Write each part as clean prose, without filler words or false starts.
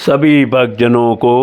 सभी भक्तजनों को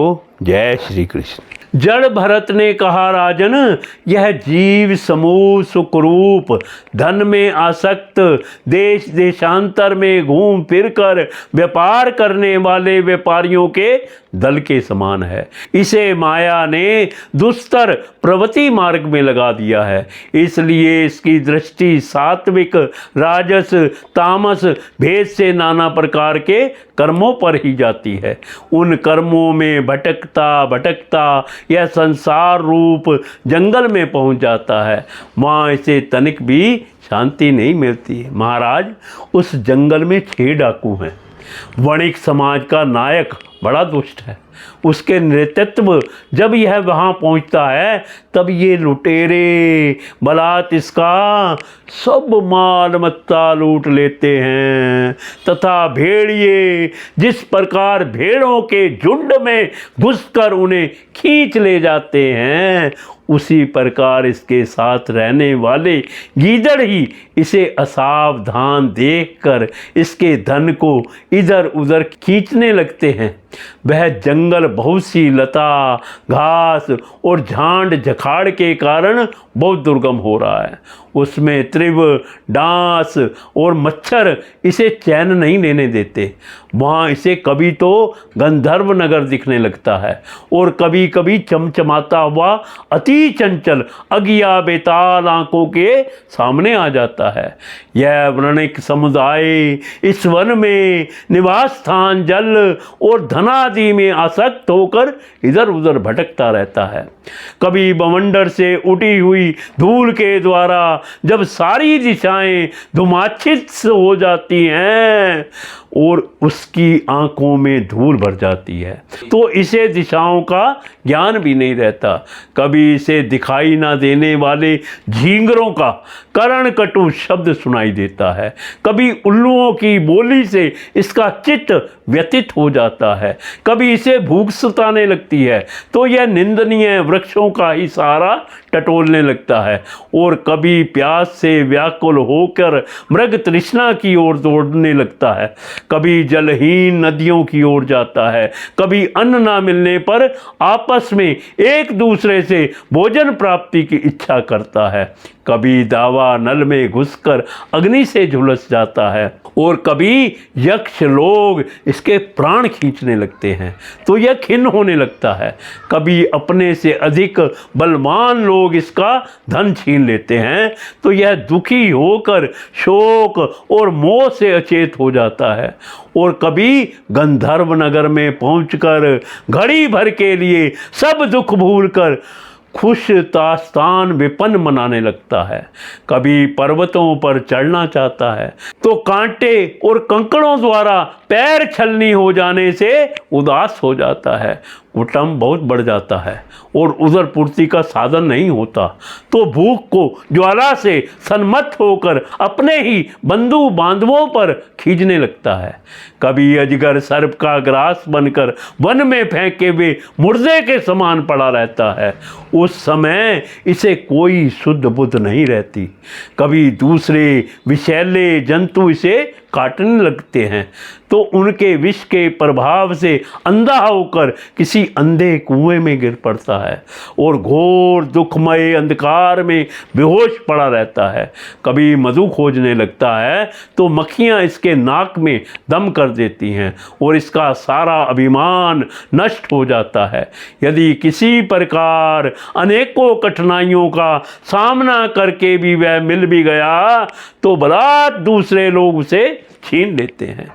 जय श्री कृष्ण। जड़ भरत ने कहा, राजन, यह जीव समूह सुखरूप धन में आसक्त देश देशांतर में घूम फिर कर व्यापार करने वाले व्यापारियों के दल के समान है। इसे माया ने दुस्तर प्रवृत्ति मार्ग में लगा दिया है, इसलिए इसकी दृष्टि सात्विक राजस तामस भेद से नाना प्रकार के कर्मों पर ही जाती है। उन कर्मों में भटकता भटकता यह संसार रूप जंगल में पहुंच जाता है। वहाँ इसे तनिक भी शांति नहीं मिलती है। महाराज, उस जंगल में 6 डाकू हैं। वणिक समाज का नायक बड़ा दुष्ट है। उसके नेतृत्व जब यह वहाँ पहुँचता है तब ये लुटेरे बलात् इसका सब माल मत्ता लूट लेते हैं तथा भेड़िए जिस प्रकार भेड़ों के झुंड में घुसकर उन्हें खींच ले जाते हैं, उसी प्रकार इसके साथ रहने वाले गीदड़ ही इसे असावधान देखकर इसके धन को इधर उधर खींचने लगते हैं। वह जंगल बहुत सी लता घास और झांड झखाड़ के कारण बहुत दुर्गम हो रहा है। उसमें त्रिव डांस और मच्छर इसे चैन नहीं लेने देते। वहाँ इसे कभी तो गंधर्व नगर दिखने लगता है और कभी कभी चमचमाता हुआ अति चंचल अगिया बेताल आंखों के सामने आ जाता है। यह वणिक समुदाय इस वन में निवास स्थान जल और धनादि में आसक्त होकर इधर उधर भटकता रहता है। कभी बवंडर से उठी हुई धूल के द्वारा जब सारी दिशाएं धुमाच्छित हो जाती हैं और उसकी आंखों में धूल भर जाती है तो इसे दिशाओं का ज्ञान भी नहीं रहता। कभी इसे दिखाई ना देने वाले झींगरों का कर्ण कटु शब्द सुनाई देता है। कभी उल्लुओं की बोली से इसका चित्त व्यथित हो जाता है। कभी इसे भूख सताने लगती है तो यह निंदनीय वृक्षों का ही सहारा टटोलने लगता है और कभी प्यास से व्याकुल होकर मृग तृष्णा की ओर दौड़ने लगता है। कभी जलहीन नदियों की ओर जाता है। कभी अन्न ना मिलने पर आपस में एक दूसरे से भोजन प्राप्ति की इच्छा करता है। कभी दावा नल में घुसकर अग्नि से झुलस जाता है और कभी यक्ष लोग इसके प्राण खींचने लगते हैं तो यह खिन्न होने लगता है। कभी अपने से अधिक बलवान लोग इसका धन छीन लेते हैं तो यह दुखी होकर शोक और मोह से अचेत हो जाता है और कभी गंधर्व नगर में पहुंचकर घड़ी भर के लिए सब दुख भूलकर खुश तास्तान विपन्न मनाने लगता है। कभी पर्वतों पर चढ़ना चाहता है तो कांटे और कंकड़ों द्वारा पैर छलनी हो जाने से उदास हो जाता है। कुटुंब बहुत बढ़ जाता है और उदर पूर्ति का साधन नहीं होता तो भूख को ज्वाला से सन्मत होकर अपने ही बंधु बांधवों पर खींचने लगता है। कभी अजगर सर्प का ग्रास बनकर वन में फेंके हुए मुर्दे के समान पड़ा रहता है। उस समय इसे कोई शुद्ध बुद्ध नहीं रहती। कभी दूसरे विषैले जंतु इसे काटने लगते हैं तो उनके विष के प्रभाव से अंधा होकर किसी अंधे कुएं में गिर पड़ता है और घोर दुखमय अंधकार में बेहोश पड़ा रहता है। कभी मधु खोजने लगता है तो मक्खियां इसके नाक में दम कर देती हैं और इसका सारा अभिमान नष्ट हो जाता है। यदि किसी प्रकार अनेकों कठिनाइयों का सामना करके भी वह मिल भी गया तो बलात् दूसरे लोग उसे छीन लेते हैं।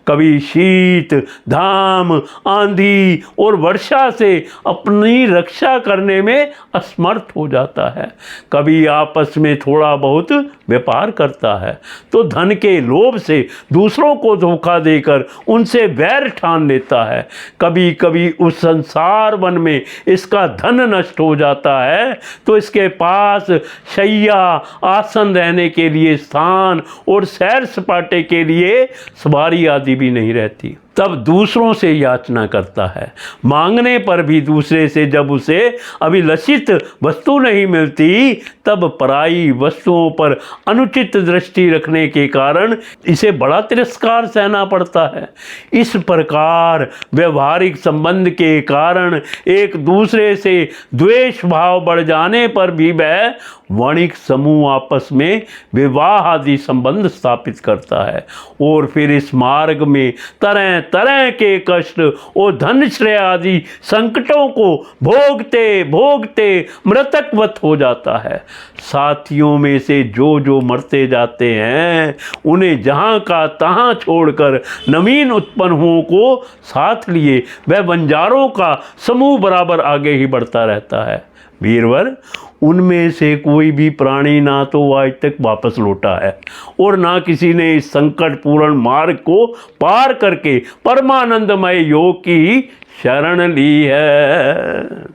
कभी शीत धाम आंधी और वर्षा से अपनी रक्षा करने में असमर्थ हो जाता है। कभी आपस में थोड़ा बहुत व्यापार करता है तो धन के लोभ से दूसरों को धोखा देकर उनसे वैर ठान लेता है। कभी कभी उस संसार वन में इसका धन नष्ट हो जाता है तो इसके पास शैया आसन रहने के लिए स्थान और सैर सपाटे के लिए सवारी आदि भी नहीं रहती। तब दूसरों से याचना करता है। मांगने पर भी दूसरे से जब उसे अभिलषित वस्तु नहीं मिलती, तब पराई वस्तुओं पर अनुचित दृष्टि रखने के कारण इसे बड़ा तिरस्कार सहना पड़ता है। इस प्रकार व्यवहारिक संबंध के कारण एक दूसरे से द्वेष भाव बढ़ जाने पर भी वह वणिक समूह आपस में विवाह आदि संबंध स्थापित करता है और फिर इस मार्ग में तरह तरह के कष्ट और धन श्रेय आदि संकटों को भोगते भोगते मृतकवत हो जाता है। साथियों में से जो जो मरते जाते हैं, उन्हें जहाँ का तहाँ छोड़कर नवीन उत्पन्नों को साथ लिए वह बंजारों का समूह बराबर आगे ही बढ़ता रहता है। वीरवर, उनमें से कोई भी प्राणी ना तो आज तक वापस लौटा है और ना किसी ने इस संकटपूर्ण मार्ग को पार करके परमानंदमय योग की शरण ली है।